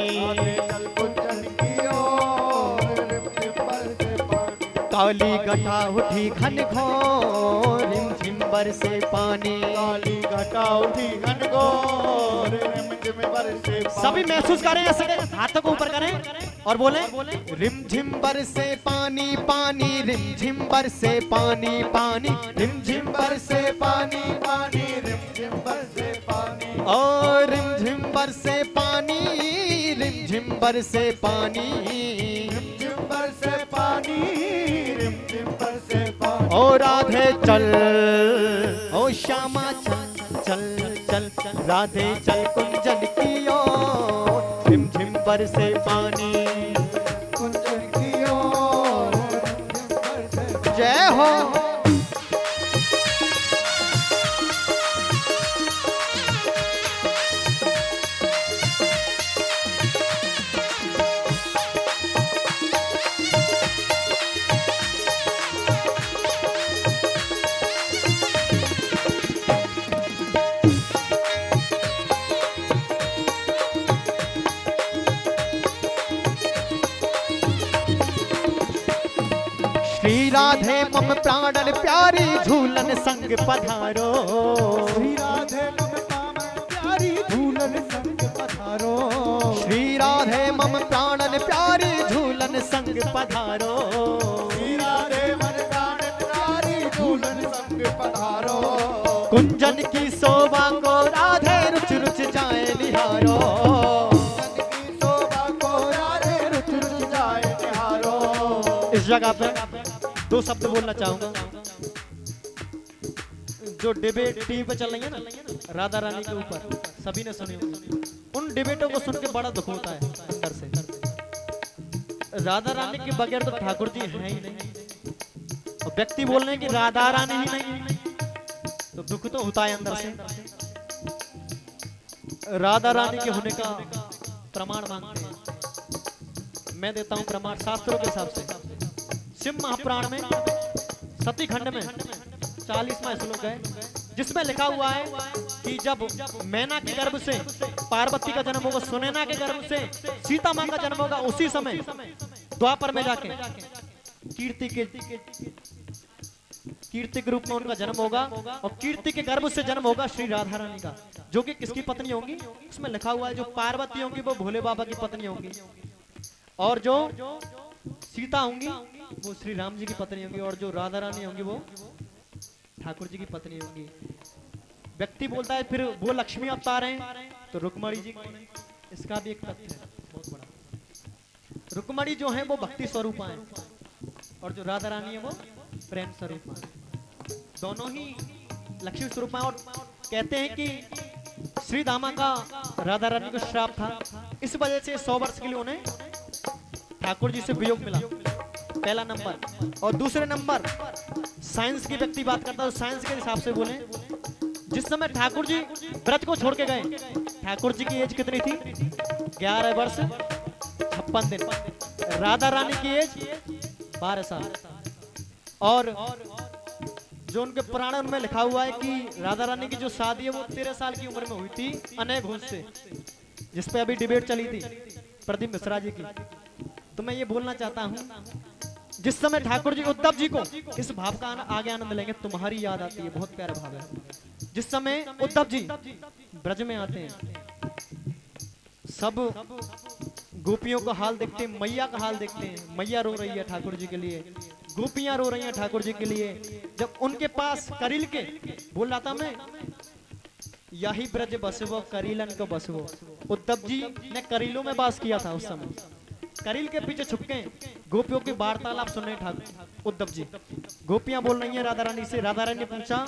चल कुंजन की ओर, रिमझिम बरसे पानी, काली घटा उठी घन घोर, रिमझिम बरसे पानी, काली घटा उठी घन घोर, रिमझिम बरसे पानी। सभी महसूस करें, ऐसे हाथों को ऊपर करें और बोले रिमझिम बरसे पानी, पानी रिमझिम बरसे पानी, पानी रिमझिम बरसे पानी, पानी रिमझिम बरसे पानी, ओ रिमझिम बरसे पानी, रिमझिम बरसे पानी, रिमझिम बरसे पानी, रिमझिम बरसे पानी, ओ राधे चल ओ श्यामा चल चल चल, राधे चल कुंजन की ओर, रिमझिम बरसे पानी, कुंजन की ओर, रिमझिम बरसे। जय हो श्री राधे मम प्राणन प्यारी, झूलन संग पधारो, श्री राधे मम प्राणन प्यारी, झूलन संग पधारो, श्री राधे मम प्राणन प्यारी, झूलन संग पधारो, श्री राधे मम प्राणन प्यारी, झूलन संग पधारो, कुंजन की शोभा को राधे रुच रुच जाए निहारो, कुंजन की शोभा को राधे रुच रुच जाए निहारो। इस जगह पे दो शब्द बोलना चाहूंगा। जो डिबेट टीवी पे चल रही है ना राधा रानी के ऊपर, सभी ने सुनी होगी। उन डिबेटों को सुन के बड़ा दुख होता है अंदर से। राधा रानी के बगैर तो ठाकुर जी हैं ही नहीं, और व्यक्ति बोल रहे हैं कि राधा रानी ही नहीं, तो दुख तो होता है अंदर से। राधा रानी के होने का प्रमाण मांगते हैं। मैं देता हूं प्रमाण शास्त्रों के हिसाब से। शिव महापुराण में सती खंड में 40वां श्लोक है, जिसमें लिखा हुआ है कि जब मैना के गर्भ से पार्वती का जन्म होगा, सुनैना के गर्भ से सीता मां का जन्म होगा, उसी समय द्वापर में जाके कीर्ति के रूप में उनका जन्म होगा, और कीर्ति के गर्भ से जन्म होगा श्री राधा रानी का, जो कि किसकी पत्नी होंगी? उसमें लिखा हुआ है जो पार्वती होंगी वो भोले बाबा की पत्नी होंगी, और जो सीता होंगी वो श्री राम जी की पत्नी होंगी, और जो राधा रानी होंगी वो ठाकुर जी की पत्नी होंगी। व्यक्ति बोलता है फिर वो लक्ष्मी अवतार हैं, तो रुक्मणी जी कौन है? इसका भी एक तथ्य है बहुत बड़ा। रुक्मणी जो है वो भक्ति स्वरूपा है, और जो राधा रानी है वो प्रेम स्वरूपा है। दोनों ही लक्ष्मी स्वरूपा है। और कहते हैं कि श्री दामा का राधा रानी को श्राप था, इस वजह से 100 वर्ष के लिए उन्हें ठाकुर जी से वियोग मिला, पहला नंबर। और दूसरे नंबर साइंस की व्यक्ति बात करता है, साइंस के हिसाब से बोले जिस समय ठाकुर जी व्रत को छोड़ के गए, ठाकुर जी की एज कितनी थी? 11 वर्ष 56 दिन। राधा रानी की एज 12 साल। और जो उनके पुराण में लिखा हुआ है कि राधा रानी की जो शादी है वो 13 साल की उम्र में हुई थी अनय घोष से, जिस पे अभी डिबेट चली थी प्रदीप मिश्रा जी की। तो मैं ये बोलना चाहता हूँ, जिस समय ठाकुर जी उद्धव जी को, इस भाव का आगे आनंद लेंगे, तुम्हारी याद आती है, बहुत प्यारा भाव है। जिस समय उद्धव जी ब्रज में आते हैं, सब गोपियों का हाल देखते हैं, मैया का हाल देखते हैं। मैया रो रही है ठाकुर जी के लिए, गोपियां रो रही हैं ठाकुर जी के लिए। जब उनके पास करील के बोल रहा था मैं, यही ब्रज बसवो करीलन को बसवो। उद्धव जी ने करीलों में वास किया था उस समय, करील के पीछे छुपके गोपियों की वार्तालाप सुन रहे ठाकुर उद्धव जी। गोपियां बोल रही हैं राधा रानी से। राधा रानी ने पूछा,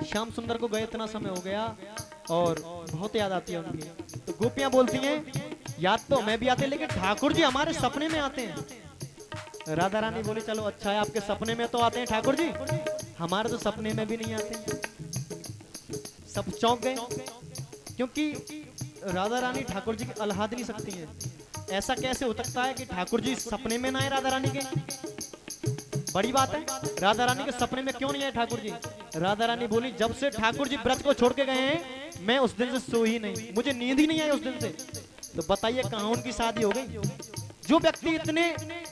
श्याम सुंदर को गए इतना समय हो गया और बहुत याद आती है उनकी। तो गोपियां बोलती हैं, याद तो हमें भी आते हैं, लेकिन ठाकुर जी हमारे सपने में आते हैं। राधा रानी बोली, चलो अच्छा है, आपके सपने में तो आते हैं ठाकुर जी, हमारे तो सपने में भी नहीं आते। सब चौंक गए, क्योंकि राधा रानी ठाकुर जी की अलहाद नहीं सकती हैं। ऐसा कैसे हो सकता है कि ठाकुर जी सपने में ना आए राधा रानी के? बड़ी बात है, राधा रानी के सपने में क्यों नहीं आए ठाकुर जी? राधा रानी बोली, जब से ठाकुर जी व्रत को छोड़ के गए हैं, मैं उस दिन से सोई नहीं, मुझे नींद ही नहीं आई उस दिन से। तो बताइए कहाँ उनकी शादी हो गई? जो व्यक्ति इतने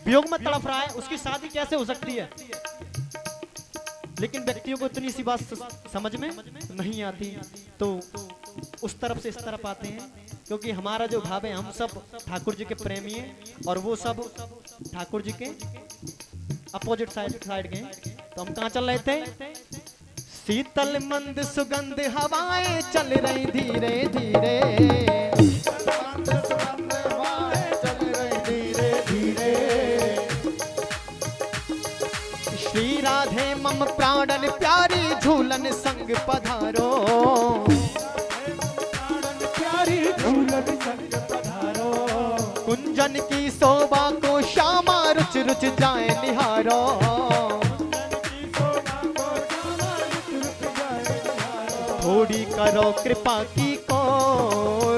वियोग में तड़प रहा है, उसकी शादी कैसे हो सकती है? लेकिन व्यक्तियों को इतनी सी बात समझ में नहीं आती, तो उस तरफ से इस तरफ आते हैं। क्योंकि हमारा जो भाव है, हम सब ठाकुर जी के प्रेमी हैं, और वो सब ठाकुर जी के अपोजिट साइड के हैं। तो हम कहाँ चल रहे थे? शीतल मंद सुगंध हवाएं चल रही धीरे धीरे, श्री राधे मम प्राणन प्यारी झूलन संग पधारो, प्यारी झूलन संग पधारो। कुंजन की शोभा को श्यामा रुच रुच जाए निहारो, थोड़ी करो कृपा की को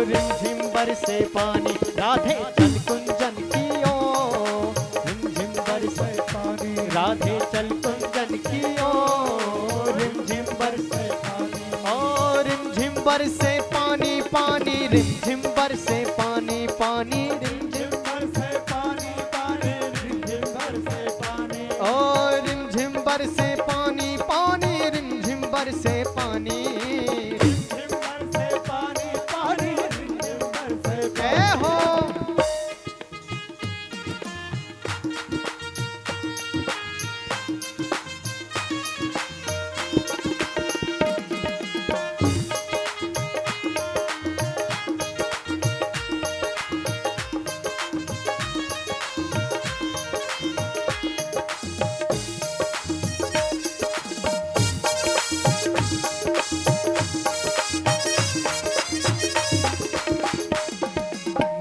रिमझिम बरसे पानी, राधे चल कुंजन की ओर रिमझिम बरसे पानी, राधे चल कुंजन की ओर रिमझिम बरसे पानी, ओ रिमझिम बरसे पानी पानी, रिमझिम बरसे पानी पानी, रिमझिम बरसे पानी पानी, रिमझिम बरसे पानी, ओ रिमझिम बरसे पानी पानी, रिमझिम बरसे पानी, रिमझिम बरसे पानी पानी, रिमझिम बरसे पानी। हो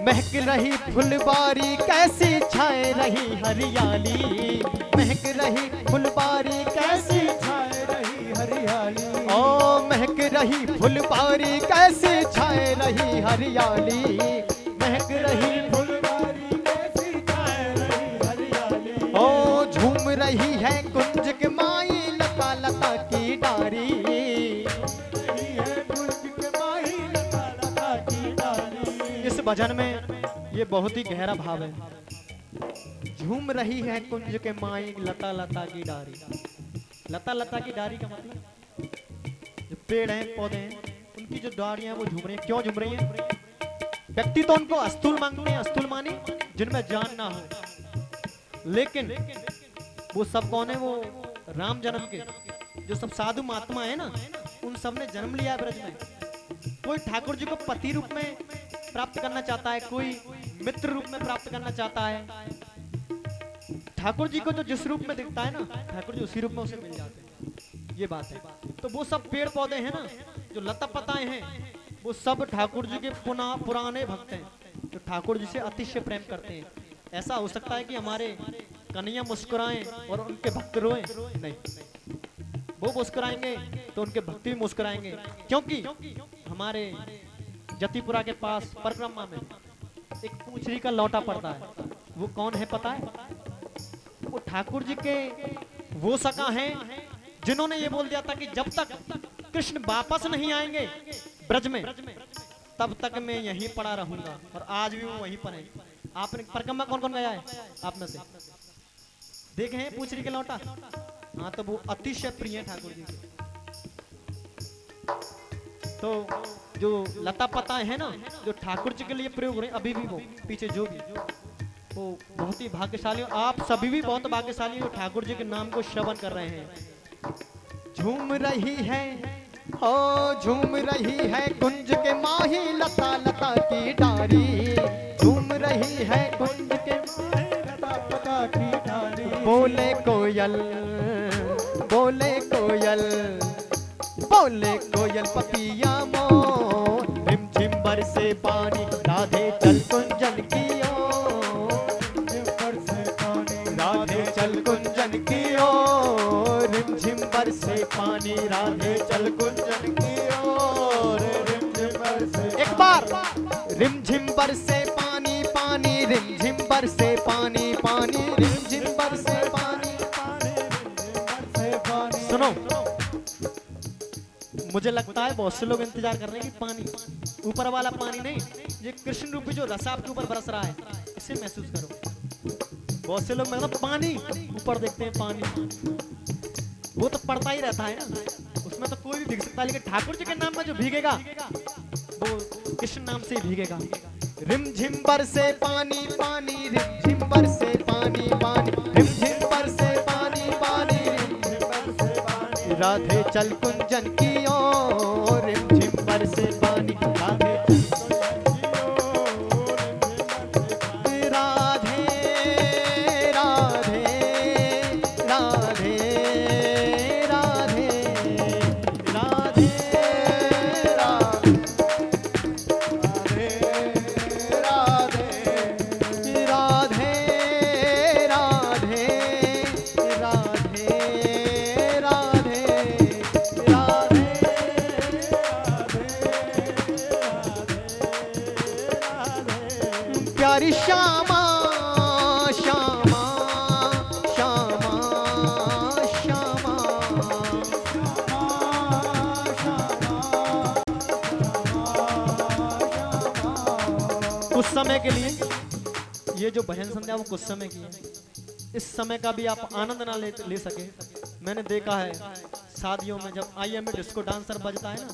महक रही फुलबारी कैसी छाए रही हरियाली, महक रही फुलबारी कैसी छाए रही हरियाली, ओ महक रही फुलबारी कैसी छाए रही हरियाली, महक रही फुलबारी कैसी छाए रही हरियाली, ओ झूम रही है कुंज के माई लता लता की डारी, रही है कुंज के माही लता लता की डाली। इस भजन में ये बहुत ही गहरा भाव है। झूम रही है कुंज के माई लता लता की डारी। लता लता की डारी का मतलब जो पेड़ हैं पौधे हैं, उनकी जो डारियां वो झूम रही हैं। क्यों झूम रही हैं? व्यक्ति तो उनको अस्तूल मांगते हैं, अस्तूल माने जिनमें जान ना हो। लेकिन वो सब कौन है? वो राम जन्म के जो सब साधु महात्मा है ना, उन सब ने जन्म लिया ब्रज में। कोई ठाकुर जी को पति रूप में प्राप्त करना चाहता है, कोई मित्र रूप में प्राप्त करना चाहता है। ठाकुर जी को जो जिस रूप में दिखता है ना, ठाकुर जी उसी रूप में उसे मिल जाते हैं। ये बात है। तो वो सब पेड़ पौधे हैं ना, जो लता पताएं हैं, वो सब ठाकुर जी के पुराने भक्त हैं, जो ठाकुर जी से अतिशय प्रेम करते हैं। ऐसा हो सकता है कि हमारे कन्हैया मुस्कुराएं और उनके भक्त रोएं? नहीं, वो मुस्कुराएंगे तो उनके भक्त भी मुस्कुराएंगे, क्योंकि हमारे जतिपुरा के पास परिक्रमा में एक पूंछड़ी का लौटा पड़ता है। वो कौन है पता है? वो ठाकुर जी के वो सखा हैं जिन्होंने ये बोल दिया था कि जब तक कृष्ण वापस नहीं आएंगे ब्रज में, तब तक मैं यहीं पड़ा रहूंगा। और आज भी वो वहीं पर है। आपने परिक्रमा कौन कौन गया है आप में से? देखे हैं पूंछड़ी के लौटा? हाँ, तो वो अतिशय प्रिय है ठाकुर जी के। तो जो लता पताएं हैं ना, जो ठाकुर जी के लिए प्रयोग हो रहे हैं अभी भी, वो पीछे जो भी, वो बहुत ही भाग्यशाली। आप सभी भी बहुत भाग्यशाली हो, ठाकुर जी के नाम को श्रवण कर रहे हैं। झूम रही है, ओ झूम रही है कुंज के माही लता लता की डारी। झूम रही है कुंज के माही लता लता की डारी। बोले कोयल, बोले कोयल, बोले कोयल पपिया मोर। रिम झिम बरसे पानी राधे चल कुंजन की ओर। रिम बरसे पानी राधे चल कुंजन की ओर। रिम झिम बरसे पानी राधे चल कुंजन की ओर। रिम झिम बरसे, एक बार रिम झिम बरसे पानी पानी, रिम झिम बरसे पानी पानी, रिम झिम बरसे पानी पानी, रिम झिम बरसे पानी। सुनो, मुझे लगता है बहुत से लोग इंतजार कर रहे हैं कि पानी, ऊपर वाला पानी नहीं, ये कृष्ण रूपी जो रस आपके ऊपर बरस रहा है, इसे महसूस करो। बहुत से लोग मतलब पानी ऊपर देखते हैं, पानी वो तो पड़ता ही रहता है ना, उसमें तो कोई भी भीग सकता है, लेकिन ठाकुर जी के नाम में जो भीगेगा वो कृष्ण नाम से ही भीगेगा। रिम झिम बरसे पानी पानी, रिम झिम बरसे पानी पानी, रिम झिम बरसे पानी पानी, रिम झिम बरसे पानी। राधे चल कुंजन की ओर। रिम झिम बरसे पानी राधे प्यारी श्यामा श्यामा श्यामा श्यामा कुछ समय के लिए ये जो भजन संध्या वो कुछ समय की है, इस समय का भी आप आनंद ना ले सके। मैंने देखा है शादियों में जब IM में डिस्को डांसर बजता है ना,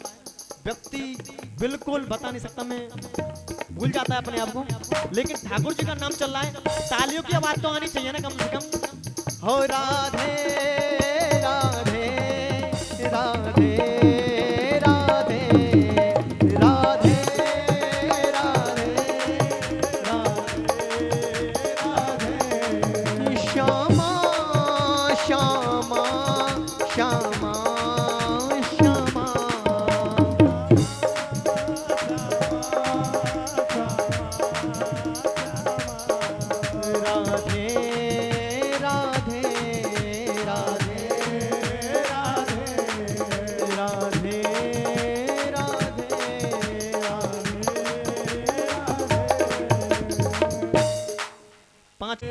व्यक्ति बिल्कुल बता नहीं सकता, मैं भूल जाता है अपने आप को, लेकिन ठाकुर जी का नाम चल रहा है, तालियों की आवाज तो आनी चाहिए ना कम से कम। हो राधे राधे राधे राधे राधे राधे श्यामा श्यामा श्यामा श्यामा। राधे राधे राधे राधे राधे राधे। पांच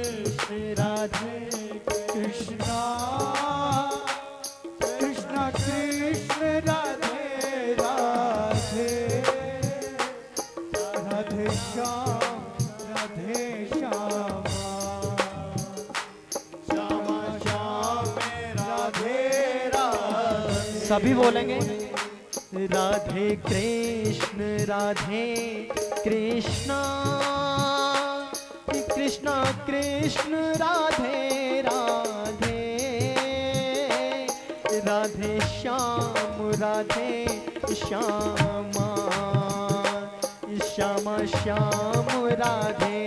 राधे कृष्णा कृष्णा कृष्ण राधे राधे राधे श्याम राधे श्यामा श्यामा श्याम राधे राधे। सभी बोलेंगे राधे कृष्ण कृष्णा कृष्णा कृष्ण राधे राधे, राधे श्याम राधे श्यामा, श्यामा श्याम राधे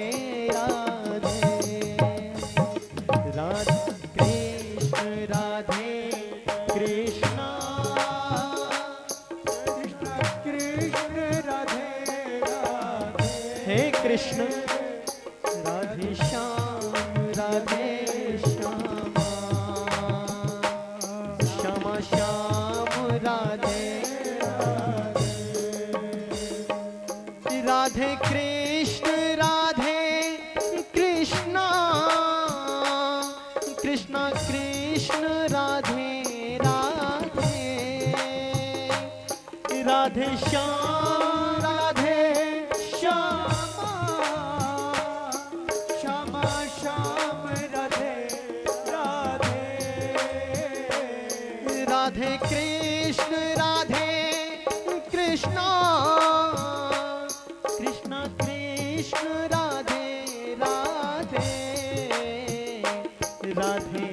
राधे, राधे कृष्ण राधे कृष्णा, कृष्ण कृष्ण राधे राधे, हे कृष्ण राधे श्याम राधे श्यामा, श्यामा श्याम राधे राधे कृष्ण राधे कृष्णा, कृष्णा कृष्ण राधे राधे, राधे श्याम राधे श्यामा, श्यामा श्याम राधे राधे, राधे कृष्ण राधे कृष्णा, कृष्णा कृष्ण राधे राधे, राधे